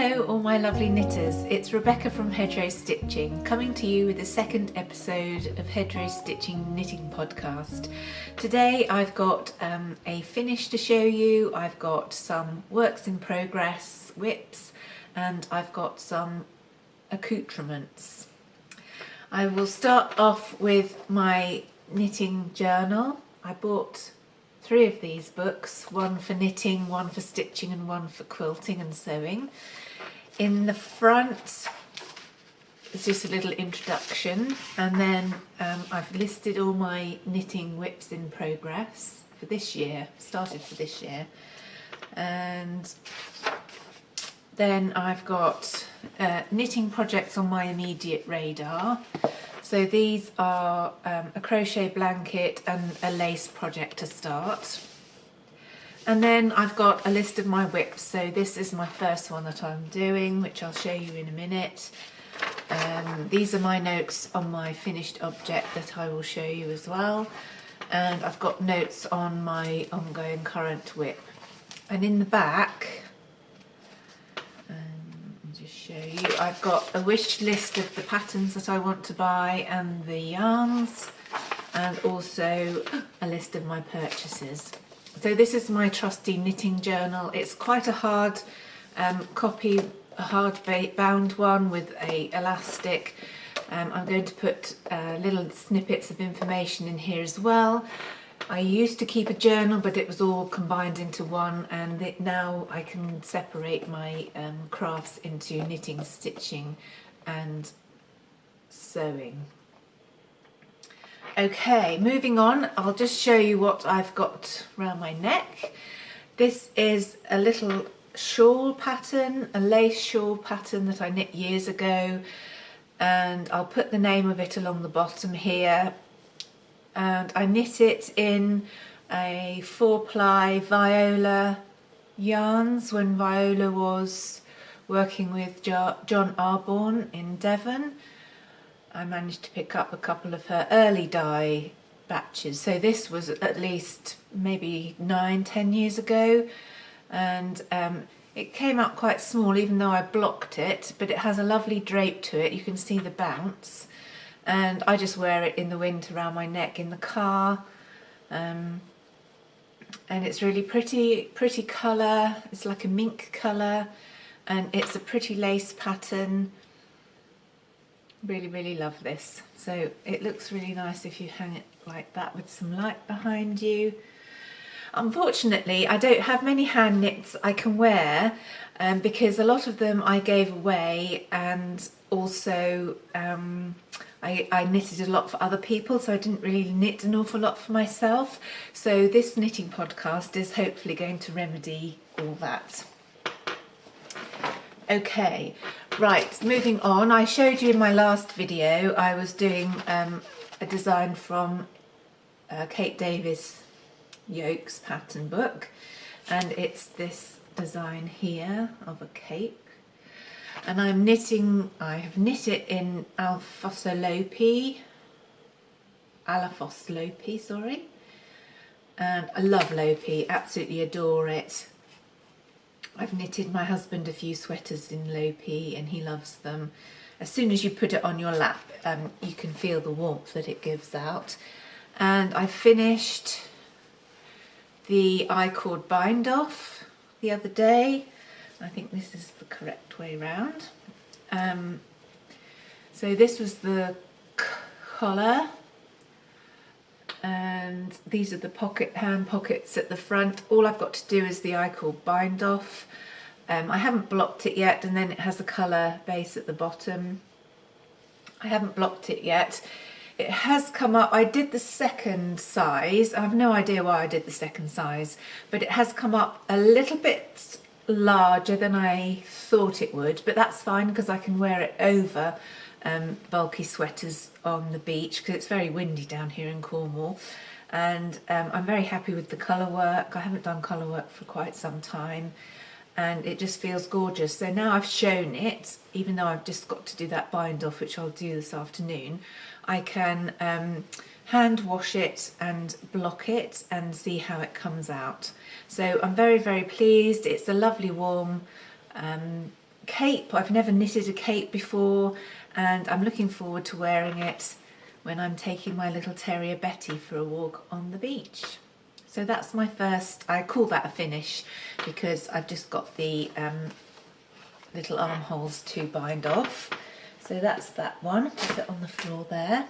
Hello all my lovely knitters, it's Rebecca from Hedgerow Stitching, coming to you with the second episode of Hedgerow Stitching Knitting Podcast. Today I've got a finish to show you, I've got some works in progress, whips, and I've got some accoutrements. I will start off with my knitting journal. I bought 3 of these books, one for knitting, one for stitching and one for quilting and sewing. In the front is just a little introduction, and then I've listed all my knitting whips in progress for this year, started for this year. And then I've got knitting projects on my immediate radar. So these are a crochet blanket and a lace project to start. And then I've got a list of my whips. So this is my first one that I'm doing, which I'll show you in a minute. These are my notes on my finished object that I will show you as well. And I've got notes on my ongoing current whip. And in the back, show you, I've got a wish list of the patterns that I want to buy and the yarns, and also a list of my purchases. So this is my trusty knitting journal. It's quite a hard copy, a hard bound one with a elastic. I'm going to put little snippets of information in here as well. I used to keep a journal, but it was all combined into one, and now I can separate my crafts into knitting, stitching and sewing. Okay, moving on, I'll just show you what I've got around my neck. This is a little shawl pattern, a lace shawl pattern that I knit years ago, and I'll put the name of it along the bottom here. And I knit it in a 4-ply Viola yarns when Viola was working with John Arborn in Devon. I managed to pick up a couple of her early dye batches. So this was at least maybe 9-10 years ago, and it came out quite small even though I blocked it, but it has a lovely drape to it. You can see the bounce. And I just wear it in the winter around my neck in the car, and it's really pretty colour. It's like a mink colour, and it's a pretty lace pattern. Really love this. So it looks really nice if you hang it like that with some light behind you. Unfortunately, I don't have many hand knits I can wear because a lot of them I gave away, and also I knitted a lot for other people, so I didn't really knit an awful lot for myself. So this knitting podcast is hopefully going to remedy all that. Okay, right, moving on. I showed you in my last video I was doing a design from Kate Davies' Yokes pattern book, and it's this design here of a cape. And I have knit it in Alaphos Lopi, sorry. And I love Lopi, absolutely adore it. I've knitted my husband a few sweaters in Lopi and he loves them. As soon as you put it on your lap, you can feel the warmth that it gives out. And I finished the I-cord bind off the other day. I think this is the correct way round. So this was the collar, and these are the hand pockets at the front. All I've got to do is the I-cord bind off. I haven't blocked it yet, and then it has a colour base at the bottom. I haven't blocked it yet. It has come up, I did the second size. I have no idea why I did the second size, but it has come up a little bit larger than I thought it would, but that's fine because I can wear it over bulky sweaters on the beach because it's very windy down here in Cornwall. And I'm very happy with the colour work. I haven't done colour work for quite some time, and it just feels gorgeous. So now I've shown it, even though I've just got to do that bind off, which I'll do this afternoon, I can hand wash it and block it and see how it comes out. So I'm very pleased. It's a lovely warm cape. I've never knitted a cape before, and I'm looking forward to wearing it when I'm taking my little terrier Betty for a walk on the beach. So that's my first, I call that a finish because I've just got the little armholes to bind off. So that's that one, put it on the floor there.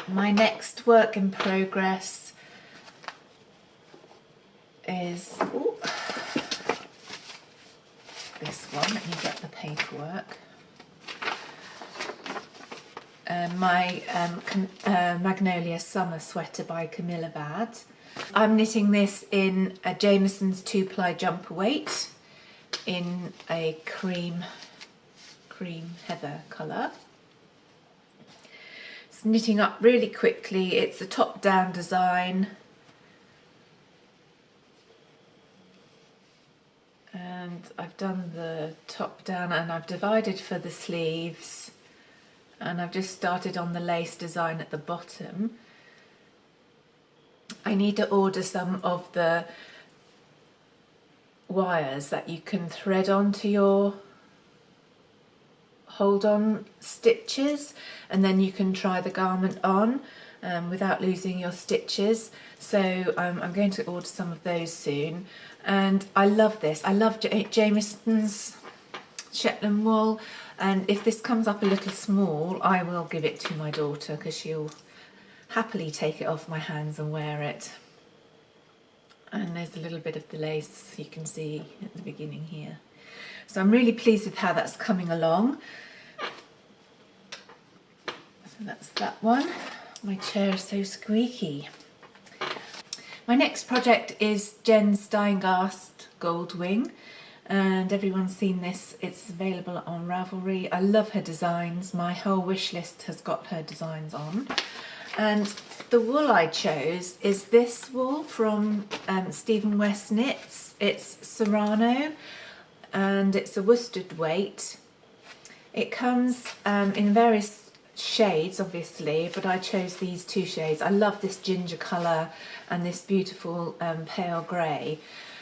My next work in progress is this one. Let me get the paperwork. My Magnolia summer sweater by Camilla. I'm knitting this in a Jamieson's 2-ply jumper weight in a cream heather colour. It's knitting up really quickly. It's a top-down design. And I've done the top down and I've divided for the sleeves, and I've just started on the lace design at the bottom. I need to order some of the wires that you can thread onto your hold on stitches, and then you can try the garment on without losing your stitches. So I'm going to order some of those soon. And I love this. I love Jamieson's Shetland wool, and if this comes up a little small, I will give it to my daughter because she'll happily take it off my hands and wear it. And there's a little bit of the lace you can see at the beginning here. So I'm really pleased with how that's coming along. So that's that one. My chair is so squeaky. My next project is Jen Steingast Goldwing, and everyone's seen this. It's available on Ravelry. I love her designs. My whole wish list has got her designs on. And the wool I chose is this wool from Stephen West Knits. It's Serrano and it's a worsted weight. It comes in various shades obviously, but I chose these 2 shades. I love this ginger colour and this beautiful pale grey.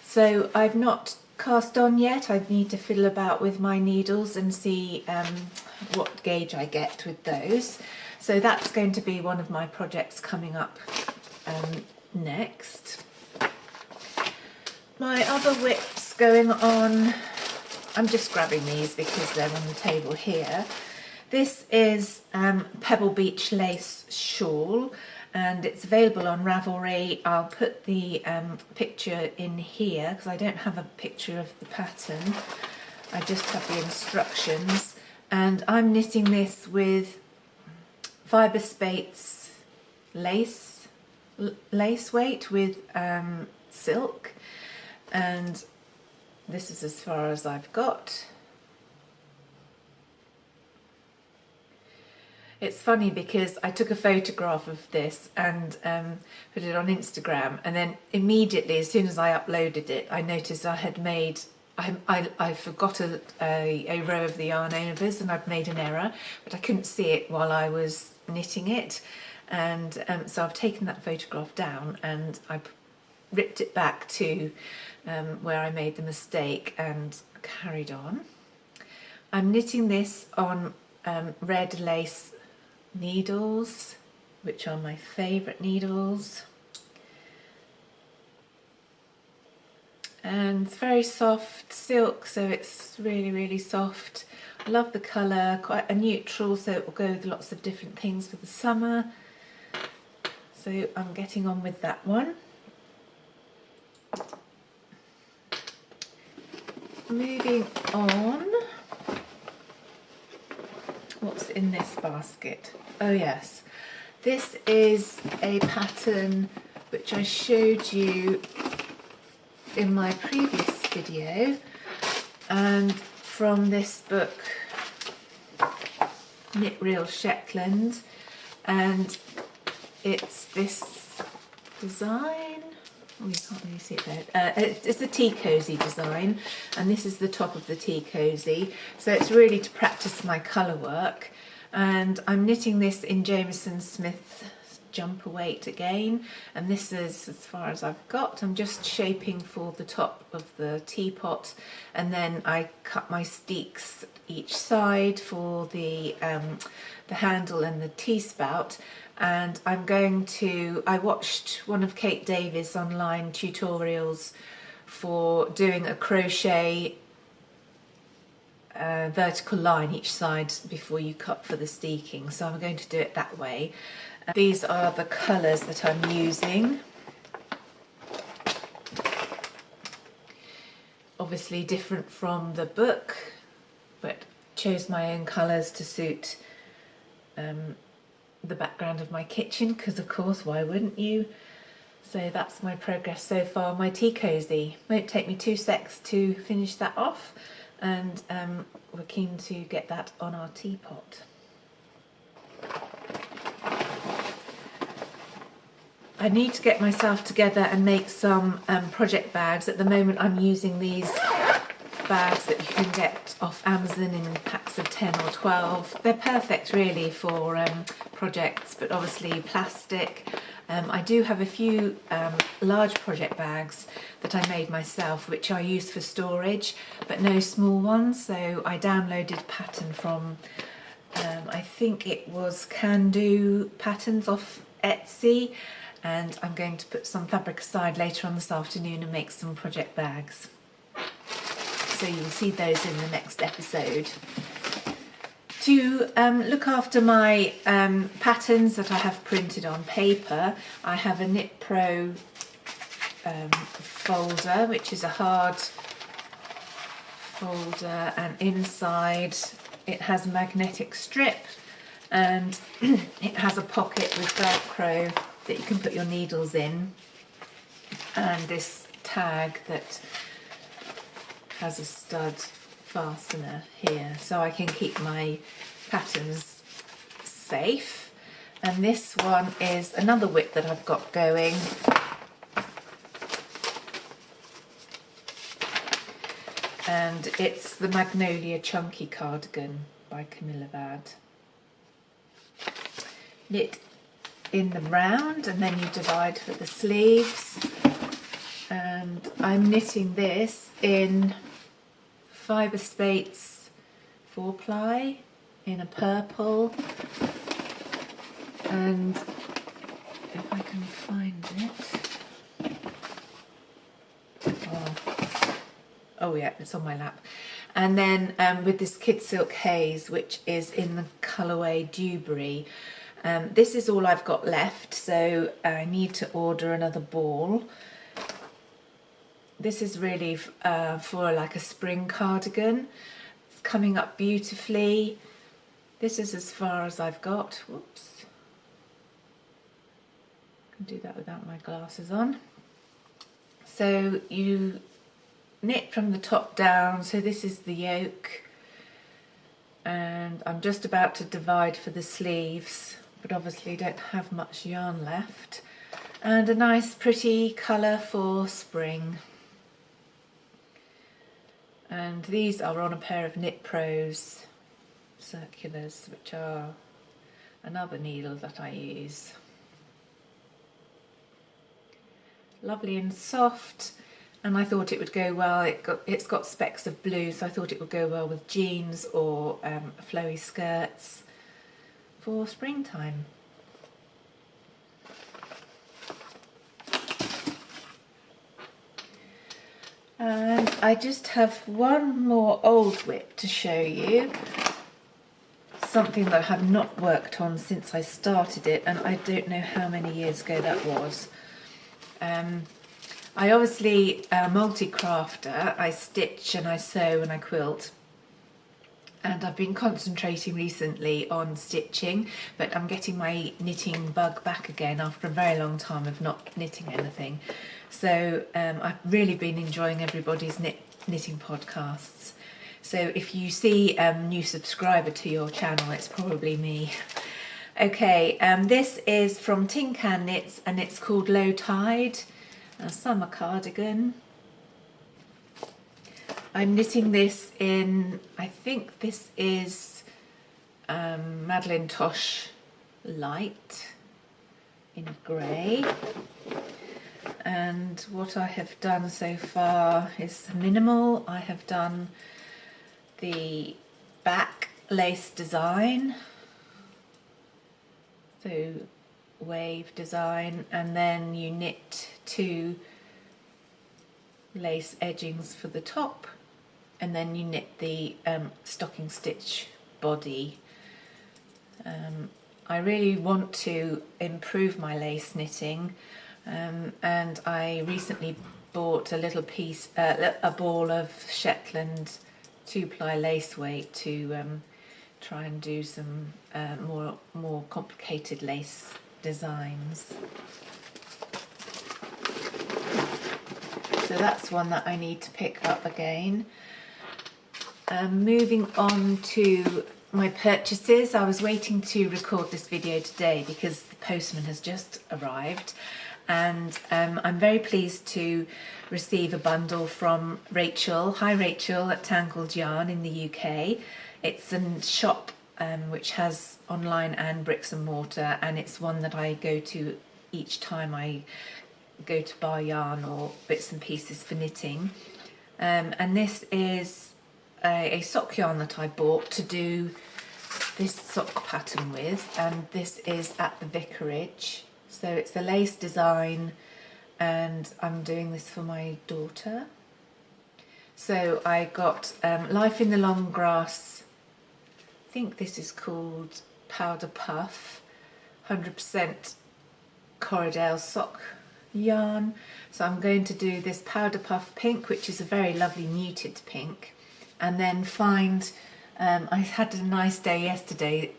So I've not cast on yet. I need to fiddle about with my needles and see what gauge I get with those. So that's going to be one of my projects coming up next. My other whips going on, I'm just grabbing these because they're on the table here. This is Pebble Beach lace shawl, and it's available on Ravelry. I'll put the picture in here because I don't have a picture of the pattern. I just have the instructions, and I'm knitting this with Fibre Spates lace weight with silk, and this is as far as I've got. It's funny because I took a photograph of this and put it on Instagram, and then immediately as soon as I uploaded it I noticed I had made, I forgot a row of the yarn overs and I'd made an error, but I couldn't see it while I was knitting it, and so I've taken that photograph down and I ripped it back to where I made the mistake and carried on. I'm knitting this on red lace needles, which are my favourite needles, and it's very soft silk, so it's really soft. I love the colour, quite a neutral, so it will go with lots of different things for the summer. So I'm getting on with that one. Moving on, what's in this basket? Oh yes, this is a pattern which I showed you in my previous video, and from this book Knit Real Shetland, and it's this design. Oh, you can't really see it there. It's the tea cosy design, and this is the top of the tea cosy, so it's really to practice my colour work. And I'm knitting this in Jameson Smith's jumper weight again, and this is as far as I've got. I'm just shaping for the top of the teapot, and then I cut my steeks each side for the handle and the tea spout. And I watched one of Kate Davies' online tutorials for doing a crochet vertical line each side before you cut for the steeking, so I'm going to do it that way. These are the colours that I'm using. Obviously different from the book, but chose my own colours to suit the background of my kitchen, because of course, why wouldn't you? So that's my progress so far. My tea cosy. Won't take me 2 secs to finish that off, and we're keen to get that on our teapot. I need to get myself together and make some project bags. At the moment I'm using these bags that you can get off Amazon in packs of 10 or 12. They're perfect really for projects, but obviously plastic. I do have a few large project bags that I made myself, which I use for storage, but no small ones. So I downloaded a pattern from, I think it was Can Do Patterns off Etsy, and I'm going to put some fabric aside later on this afternoon and make some project bags. So you'll see those in the next episode. To look after my patterns that I have printed on paper, I have a Knit Pro folder, which is a hard folder, and inside it has a magnetic strip, and it has a pocket with Velcro that you can put your needles in, and this tag that has a stud fastener here, so I can keep my patterns safe. And this one is another wick that I've got going, and it's the Magnolia Chunky Cardigan by Camilla. Knit in the round, and then you divide for the sleeves. And I'm knitting this in Fibre Spates 4-ply in a purple, and if I can find it, oh yeah, it's on my lap. And then with this Kid Silk Haze, which is in the colourway Dewberry. This is all I've got left, so I need to order another ball. This is really for like a spring cardigan. It's coming up beautifully. This is as far as I've got. Whoops. I can do that without my glasses on. So you knit from the top down. So this is the yoke. And I'm just about to divide for the sleeves, but obviously don't have much yarn left. And a nice pretty colour for spring. And these are on a pair of Knit Pros circulars, which are another needle that I use. Lovely and soft, and I thought it would go well. It's got specks of blue, so I thought it would go well with jeans or flowy skirts for springtime. And I just have one more old whip to show you, something that I have not worked on since I started it, and I don't know how many years ago that was. I obviously multi-crafter. I stitch and I sew and I quilt, and I've been concentrating recently on stitching, but I'm getting my knitting bug back again after a very long time of not knitting anything. So I've really been enjoying everybody's knitting podcasts. So if you see a new subscriber to your channel, it's probably me. Okay, this is from Tin Can Knits, and it's called Low Tide, a summer cardigan. I'm knitting this in, I think this is Madeline Tosh Light. in grey. And what I have done so far is minimal. I have done the back lace design, so wave design, and then you knit 2 lace edgings for the top, and then you knit the stocking stitch body. I really want to improve my lace knitting, and I recently bought a little piece, a ball of Shetland 2-ply lace weight to try and do some more complicated lace designs. So that's one that I need to pick up again. Moving on to my purchases. I was waiting to record this video today because the postman has just arrived, and I'm very pleased to receive a bundle from Rachel. Hi Rachel at Tangled Yarn in the UK. It's a shop which has online and bricks and mortar, and it's one that I go to each time I go to buy yarn or bits and pieces for knitting. And this is a sock yarn that I bought to do this sock pattern with, and this is at the vicarage. So it's a lace design, and I'm doing this for my daughter. So I got Life in the Long Grass, I think this is called Powder Puff, 100% Corriedale sock yarn. So I'm going to do this Powder Puff pink, which is a very lovely muted pink, and then find, I had a nice day yesterday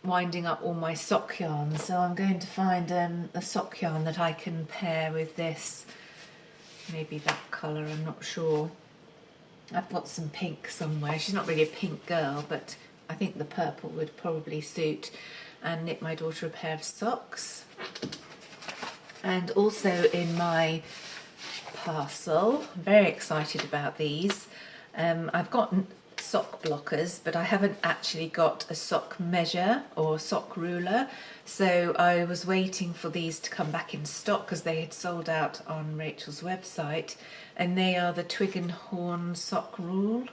winding up all my sock yarn, so I'm going to find a sock yarn that I can pair with this, maybe that colour, I'm not sure. I've got some pink somewhere. She's not really a pink girl, but I think the purple would probably suit, and knit my daughter a pair of socks. And also in my parcel, I'm very excited about these. I've got sock blockers, but I haven't actually got a sock measure or sock ruler, so I was waiting for these to come back in stock because they had sold out on Rachel's website, and they are the Twig and Horn sock rule.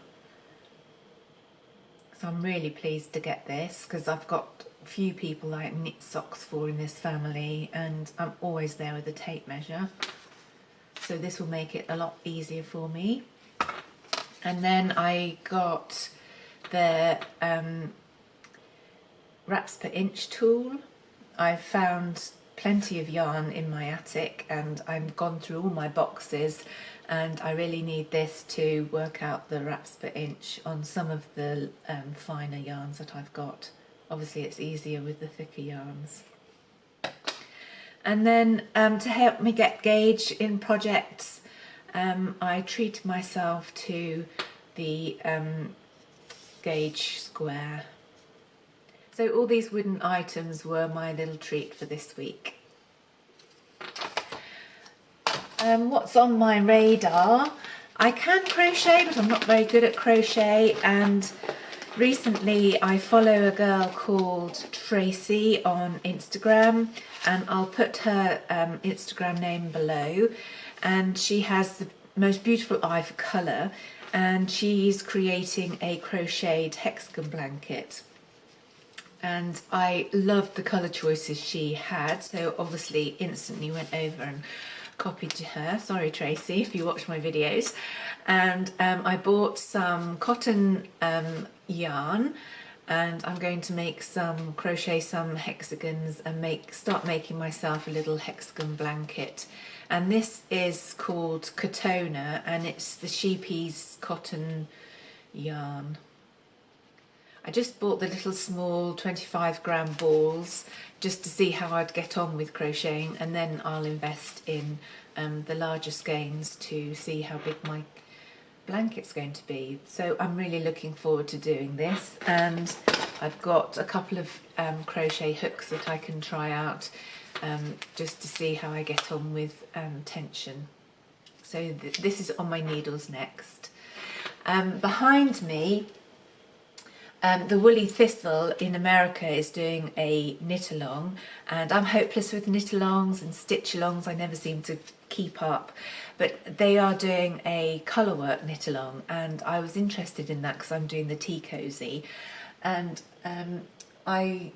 So I'm really pleased to get this because I've got a few people I knit socks for in this family, and I'm always there with a tape measure, so this will make it a lot easier for me. And then I got the wraps per inch tool. I found plenty of yarn in my attic, and I've gone through all my boxes, and I really need this to work out the wraps per inch on some of the finer yarns that I've got. Obviously it's easier with the thicker yarns. And then to help me get gauge in projects, I treat myself to the gauge square. So all these wooden items were my little treat for this week. What's on my radar? I can crochet, but I'm not very good at crochet, and recently I follow a girl called Tracy on Instagram, and I'll put her Instagram name below. And she has the most beautiful eye for colour, and she's creating a crocheted hexagon blanket, and I loved the colour choices she had, so obviously instantly went over and copied to her. Sorry Tracy if you watch my videos. And I bought some cotton yarn, and I'm going to crochet some hexagons and start making myself a little hexagon blanket. And this is called Katona, and it's the Sheepies cotton yarn. I just bought the little small 25-gram balls just to see how I'd get on with crocheting, and then I'll invest in the larger skeins to see how big my blanket's going to be. So I'm really looking forward to doing this, and I've got a couple of crochet hooks that I can try out just to see how I get on with tension. So this is on my needles next. Behind me The Woolley Thistle in America is doing a knit along, and I'm hopeless with knit alongs and stitch alongs. I never seem to keep up, but they are doing a colourwork knit along, and I was interested in that because I'm doing the tea cosy, and I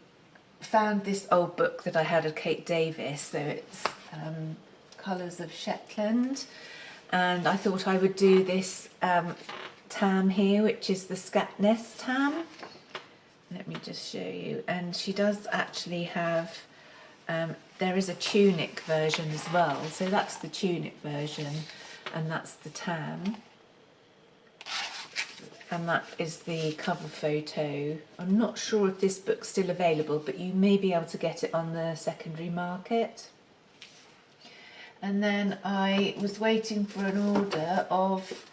found this old book that I had of Kate Davies, so it's Colours of Shetland, and I thought I would do this tam here, which is the Scatness tam. Let me just show you, and she does actually have there is a tunic version as well, so that's the tunic version and that's the tam, and that is the cover photo. I'm not sure if this book's still available, but you may be able to get it on the secondary market. And then I was waiting for an order of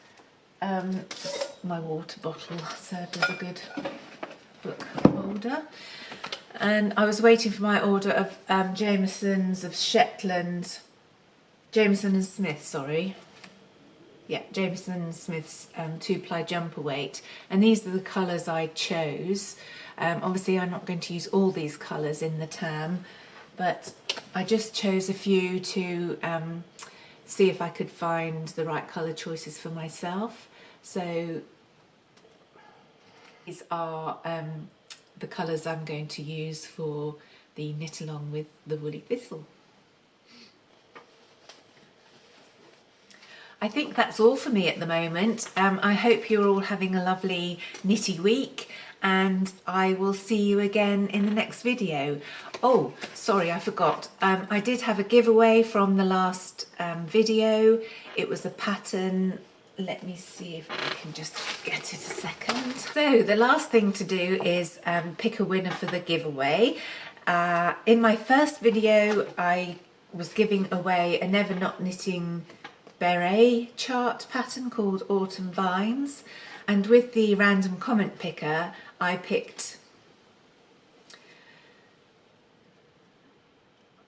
my water bottle served as a good book holder, and I was waiting for my order of Jameson's of Shetland, Jameson and Smith, sorry. Yeah, Jameson and Smith's 2-ply jumper weight, and these are the colours I chose. Obviously I'm not going to use all these colours in the tam, but I just chose a few to see if I could find the right colour choices for myself. So these are the colours I'm going to use for the knit along with the Woolley Thistle. I think that's all for me at the moment. I hope you're all having a lovely knitty week, and I will see you again in the next video. Oh, sorry, I forgot. I did have a giveaway from the last video. It was a pattern. Let me see if I can just get it a second. So the last thing to do is pick a winner for the giveaway. In my first video, I was giving away a Never Not Knitting beret chart pattern called Autumn Vines, and with the random comment picker I picked,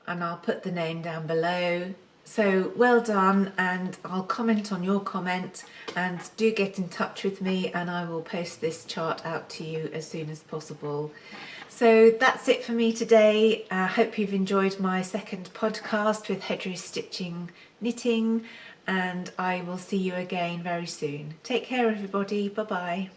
and I'll put the name down below. So well done, and I'll comment on your comment, and do get in touch with me and I will post this chart out to you as soon as possible. So that's it for me today. I hope you've enjoyed my second podcast with hedgerow stitching knitting, and I will see you again very soon. Take care everybody, bye bye.